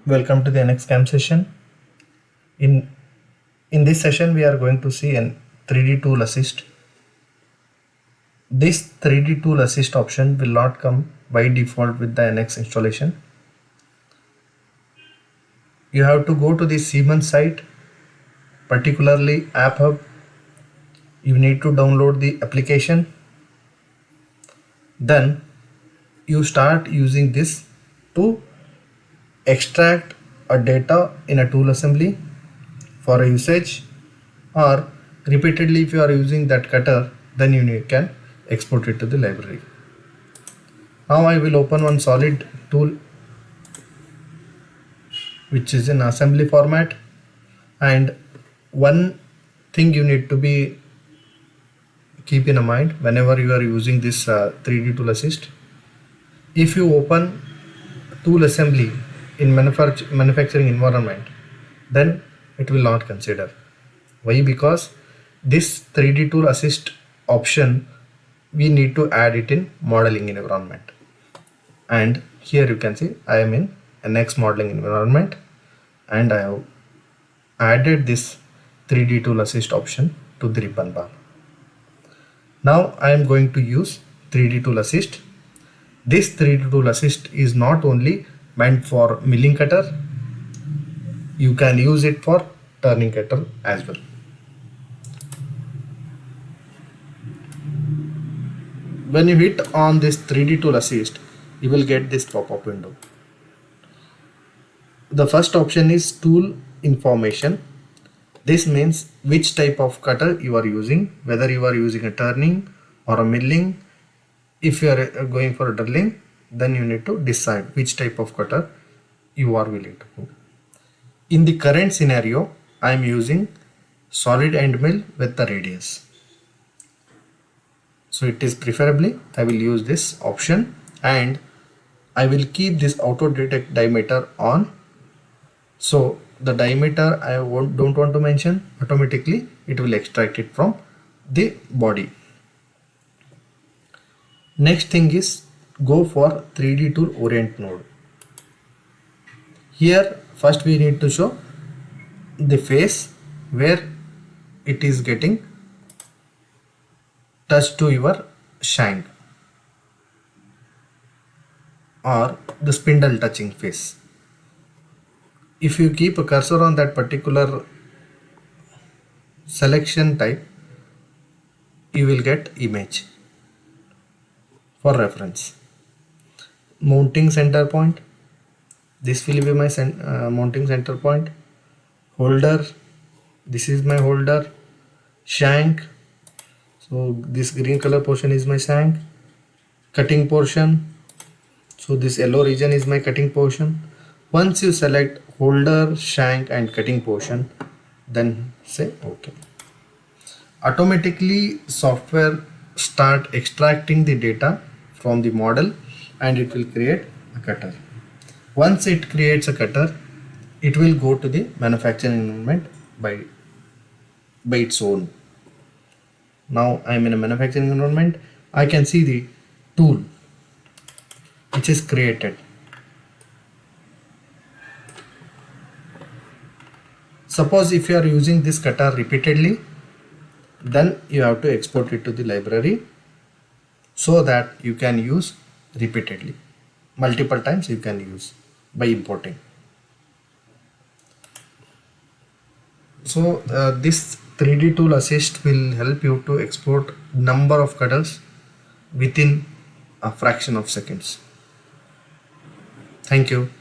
Welcome to the NX Cam session. In this session, we are going to see an 3D tool assist. This 3D tool assist option will not come by default with the NX installation. You have to go to the Siemens site, particularly App Hub. You need to download the application. Then you start using this to extract a data in a tool assembly for a usage, or repeatedly if you are using that cutter, then you can export it to the library. Now I will open one solid tool which is in assembly format, and one thing you need to be keep in mind whenever you are using this 3D tool assist. If you open tool assembly in manufacturing environment, then it will not consider. Why? Because this 3D tool assist option we need to add it in modeling environment, and here you can see I am in NX modeling environment and I have added this 3D tool assist option to the ribbon bar. Now I am going to use 3D tool assist. This 3D tool assist is not only meant for milling cutter, you can use it for turning cutter as well. When you hit on this 3D tool assist, you will get this pop-up window. The first option is tool information. This means which type of cutter you are using, whether you are using a turning or a milling. If you are going for a drilling, then you need to decide which type of cutter you are willing to go. In the current scenario, I am using solid end mill with the radius. So it is preferably I will use this option, and I will keep this auto detect diameter on. So the diameter I don't want to mention, automatically it will extract it from the body. Next thing is go for 3D tool Orient node. Here first we need to show the face where it is getting touched to your shank, or the spindle touching face. If you keep a cursor on that particular selection type, you will get image for reference. Mounting center point, this will be my mounting center point. Holder, this is my holder. Shank, so this green color portion is my shank. Cutting portion, so this yellow region is my cutting portion. Once you select holder, shank and cutting portion, then say OK. Automatically software start extracting the data from the model and it will create a cutter. Once it creates a cutter, it will go to the manufacturing environment by its own. Now I am in a manufacturing environment. I can see the tool which is created. Suppose if you are using this cutter repeatedly, then you have to export it to the library so that you can use repeatedly. Multiple times you can use by importing. So this 3D tool assist will help you to export number of cutters within a fraction of seconds. Thank you.